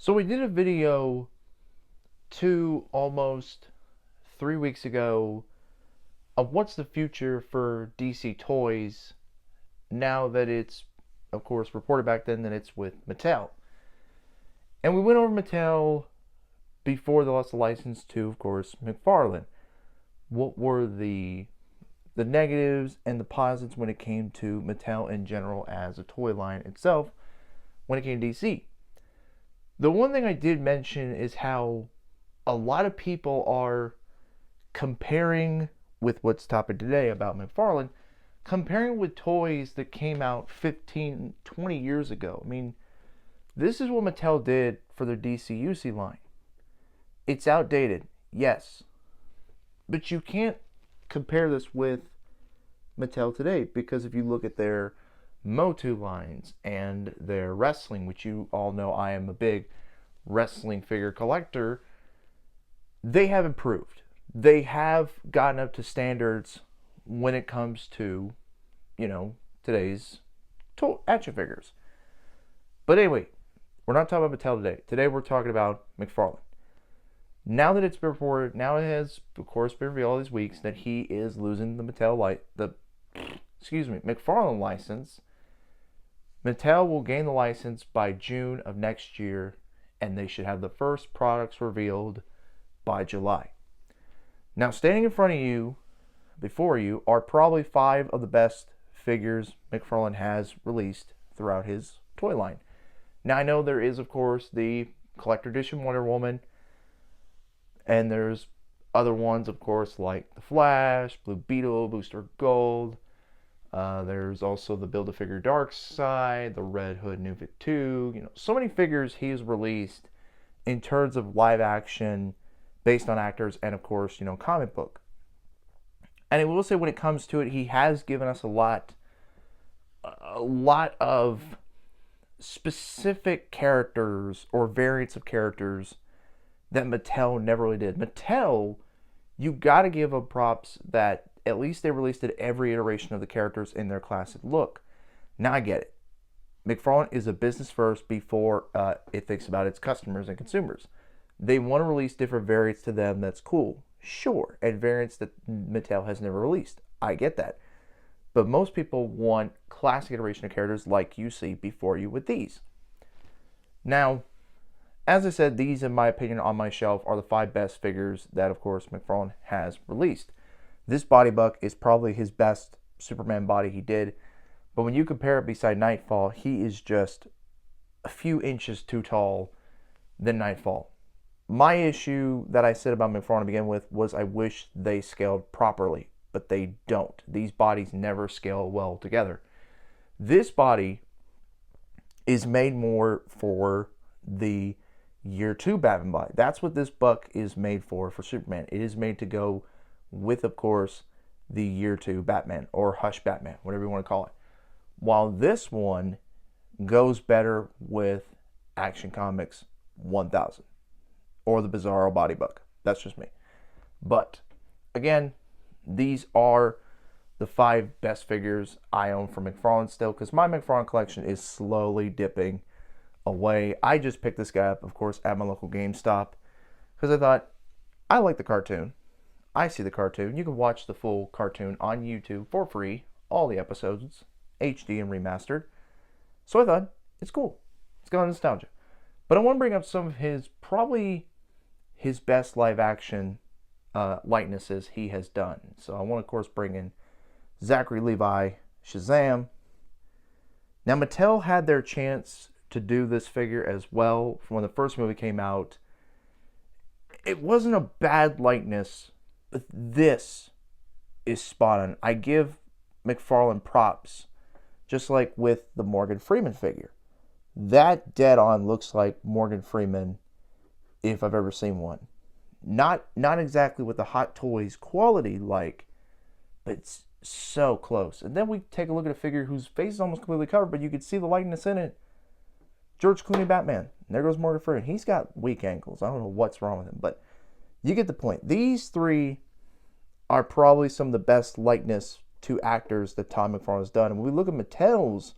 So we did a video almost 3 weeks ago of what's the future for DC Toys now that it's, of course, reported back then that it's with Mattel. And we went over Mattel before they lost the license to, of course, Mcfarlane. What were the negatives and the positives when it came to Mattel in general as a toy line itself when it came to DC? The one thing I did mention is how a lot of people are comparing with what's topic today about Mcfarlane, comparing with toys that came out 15, 20 years ago. I mean, this is what Mattel did for their DC-UC line. It's outdated, yes. But you can't compare this with Mattel today, because if you look at their Motu lines and their wrestling, which you all know I am a big wrestling figure collector, they have improved. They have gotten up to standards when it comes to, today's action figures. But anyway, we're not talking about Mattel today. Today we're talking about Mcfarlane. Now that it's been reported, now it has, of course, been revealed all these weeks that he is losing the Mcfarlane license. Mattel will gain the license by June of next year, and they should have the first products revealed by July. Now, standing in front of you, before you, are probably 5 of the best figures Mcfarlane has released throughout his toy line. Now, I know there is, of course, the collector edition Wonder Woman, and there's other ones, of course, like the Flash, Blue Beetle, Booster Gold. There's also the Build-A-Figure Darkseid, the Red Hood New 52. So many figures he's released in terms of live action, based on actors, and of course, comic book. And I will say, when it comes to it, he has given us a lot of specific characters or variants of characters that Mattel never really did. Mattel, you got to give them props that at least they released it every iteration of the characters in their classic look. Now I get it. Mcfarlane is a business first before it thinks about its customers and consumers. They want to release different variants to them. That's cool. Sure. And variants that Mattel has never released. I get that. But most people want classic iteration of characters like you see before you with these. Now, as I said, these, in my opinion, on my shelf are the 5 best figures that, of course, Mcfarlane has released. This body buck is probably his best Superman body he did. But when you compare it beside Nightfall, he is just a few inches too tall than Nightfall. My issue that I said about Mcfarlane to begin with was I wish they scaled properly, but they don't. These bodies never scale well together. This body is made more for the Year 2 Batman body. That's what this buck is made for Superman. It is made to go with, of course, the Year 2 Batman, or Hush Batman, whatever you want to call it. While this one goes better with Action Comics 1000 or the Bizarro Body Buck. That's just me. But again, these are the 5 best figures I own from Mcfarlane still, because my Mcfarlane collection is slowly dipping away. I just picked this guy up, of course, at my local GameStop because I thought, I like the cartoon. I see the cartoon. You can watch the full cartoon on YouTube for free, all the episodes, HD and remastered. So I thought, it's cool. It's got nostalgia. But I want to bring up some of probably his best live action likenesses he has done. So I want to, of course, bring in Zachary Levi, Shazam. Now, Mattel had their chance to do this figure as well from when the first movie came out. It wasn't a bad likeness, but this is spot on. I give Mcfarlane props, just like with the Morgan Freeman figure. That dead on looks like Morgan Freeman if I've ever seen one. Not exactly with the Hot Toys quality like, but it's so close. And then we take a look at a figure whose face is almost completely covered, but you can see the likeness in it. George Clooney Batman. And there goes Morgan Freeman. He's got weak ankles. I don't know what's wrong with him, but you get the point. These 3 are probably some of the best likeness to actors that Tom Mcfarlane has done. And when we look at Mattel's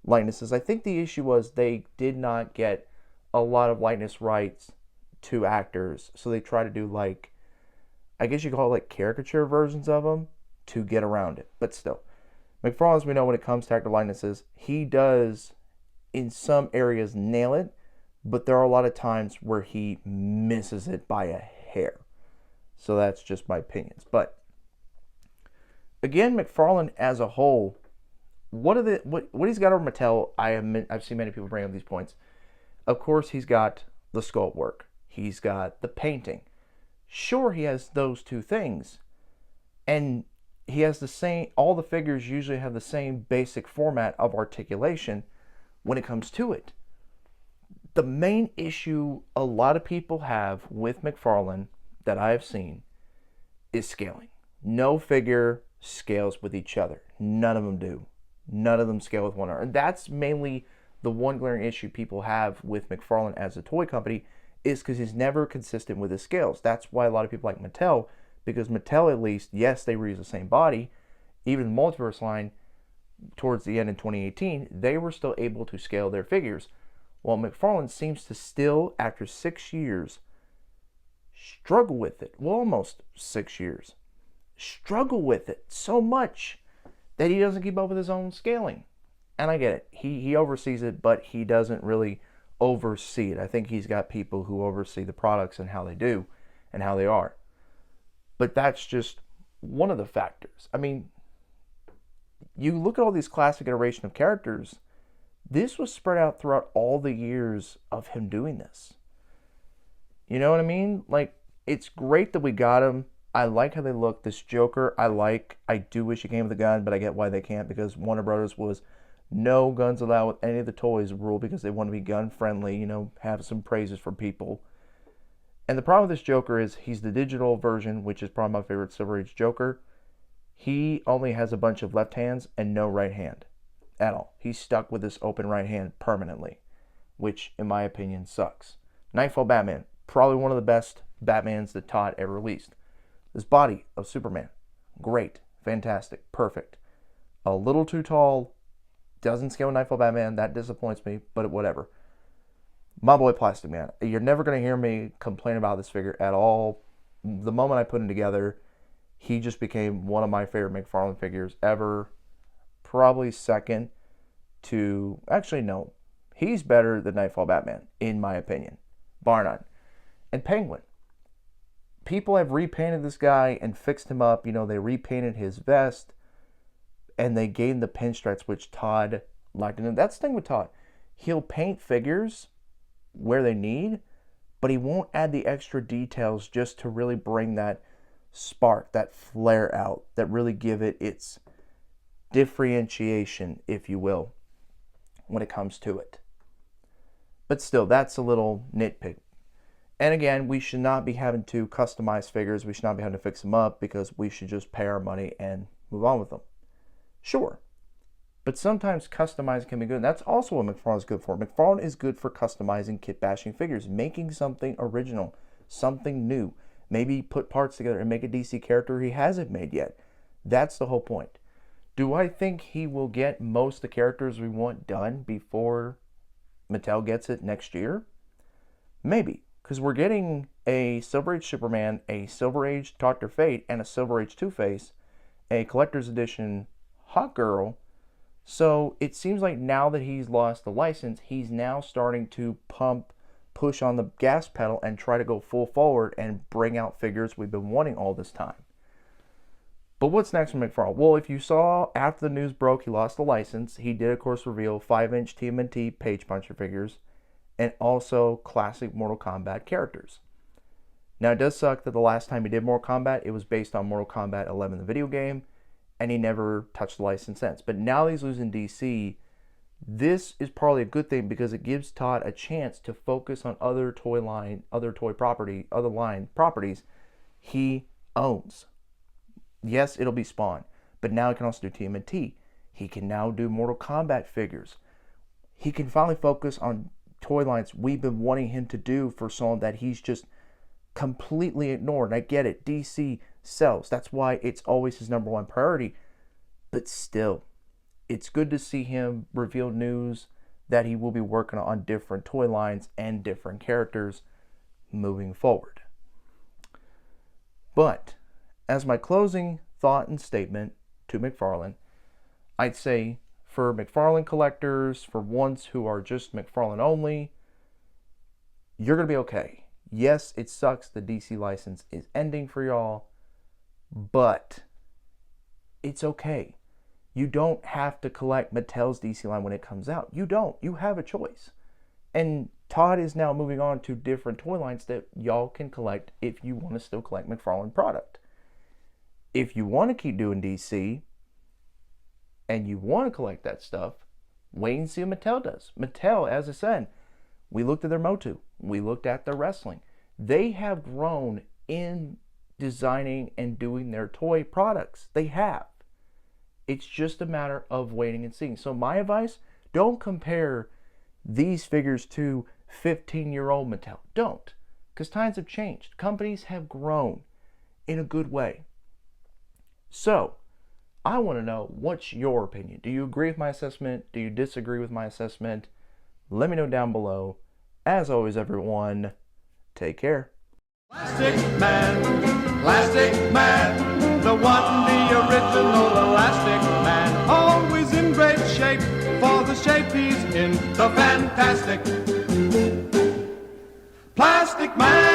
likenesses, I think the issue was they did not get a lot of likeness rights to actors, so they try to do like, I guess you call it like caricature versions of them to get around it. But still, McFarlane, as we know, when it comes to actor likenesses, he does in some areas nail it, but there are a lot of times where he misses it by a hair. So that's just my opinions. But again, McFarlane as a whole, what he's got over Mattel, I've seen many people bring up these points. Of course, he's got the sculpt work. He's got the painting. Sure, he has those two things. And he has the same, all the figures usually have the same basic format of articulation when it comes to it. The main issue a lot of people have with McFarlane that I have seen is scaling. No figure scales with each other. None of them do. None of them scale with one another. And that's mainly the one glaring issue people have with McFarlane as a toy company, is because he's never consistent with his scales. That's why a lot of people like Mattel, because Mattel, at least, yes, they reuse the same body. Even the Multiverse line, towards the end in 2018, they were still able to scale their figures. While McFarlane seems to still, after 6 years, struggle with it. Well, almost 6 years. Struggle with it so much that he doesn't keep up with his own scaling. And I get it. He oversees it, but he doesn't really oversee it. I think he's got people who oversee the products and how they do and how they are. But that's just one of the factors. I mean, you look at all these classic iteration of characters, this was spread out throughout all the years of him doing this. You know what I mean? Like, it's great that we got him. I like how they look. This Joker, I do wish he came with a gun, but I get why they can't, because Warner Brothers was no guns allowed with any of the toys rule, because they want to be gun friendly, you know, have some praises for people. And the problem with this Joker is he's the digital version, which is probably my favorite Silver Age Joker. He only has a bunch of left hands and no right hand at all. He's stuck with this open right hand permanently, which in my opinion sucks. Nightfall Batman, probably one of the best Batmans that Todd ever released. This body of Superman, great, fantastic, perfect. A little too tall, doesn't scale with Nightfall Batman, that disappoints me, but whatever. My boy Plastic Man, you're never going to hear me complain about this figure at all. The moment I put him together, he just became one of my favorite McFarlane figures ever. Probably second to, actually no, he's better than Nightfall Batman, in my opinion, bar none. And Penguin. People have repainted this guy and fixed him up. You know, they repainted his vest and they gave him the pinstripes, which Todd liked. And that's the thing with Todd. He'll paint figures where they need, but he won't add the extra details just to really bring that spark, that flare out, that really give it its differentiation, if you will, when it comes to it. But still, that's a little nitpick. And again, we should not be having to customize figures. We should not be having to fix them up, because we should just pay our money and move on with them. Sure. But sometimes customizing can be good. And that's also what McFarlane is good for. McFarlane is good for customizing kit bashing figures, making something original, something new. Maybe put parts together and make a DC character he hasn't made yet. That's the whole point. Do I think he will get most of the characters we want done before Mattel gets it next year? Maybe. Because we're getting a Silver Age Superman, a Silver Age Dr. Fate, and a Silver Age Two-Face, a collector's edition Hawkgirl. So it seems like now that he's lost the license, he's now starting to push on the gas pedal and try to go full forward and bring out figures we've been wanting all this time. But what's next for McFarlane? Well, if you saw after the news broke he lost the license, he did of course reveal 5-inch TMNT Page Puncher figures and also classic Mortal Kombat characters. Now, it does suck that the last time he did Mortal Kombat, it was based on Mortal Kombat 11, the video game, and he never touched the license since. But now he's losing DC. This is probably a good thing, because it gives Todd a chance to focus on other properties he owns. Yes, it'll be Spawn, but now he can also do TMNT. He can now do Mortal Kombat figures. He can finally focus on toy lines we've been wanting him to do for so long that he's just completely ignored. And I get it, DC sells. That's why it's always his number one priority. But still, it's good to see him reveal news that he will be working on different toy lines and different characters moving forward. But as my closing thought and statement to Mcfarlane, I'd say for Mcfarlane collectors, for ones who are just Mcfarlane only, you're going to be okay. Yes, it sucks the DC license is ending for y'all, but it's okay. You don't have to collect Mattel's DC line when it comes out. You don't. You have a choice. And Todd is now moving on to different toy lines that y'all can collect if you want to still collect Mcfarlane product. If you want to keep doing DC and you want to collect that stuff, wait and see what Mattel does. Mattel, as I said, we looked at their Motu. We looked at their wrestling. They have grown in designing and doing their toy products. They have. It's just a matter of waiting and seeing. So my advice, don't compare these figures to 15-year-old Mattel. Don't. Because times have changed. Companies have grown in a good way. So, I want to know, what's your opinion? Do you agree with my assessment? Do you disagree with my assessment? Let me know down below. As always, everyone, take care. Plastic Man, the one, the original Elastic Man, always in great shape for the shape he's in, the fantastic Plastic Man.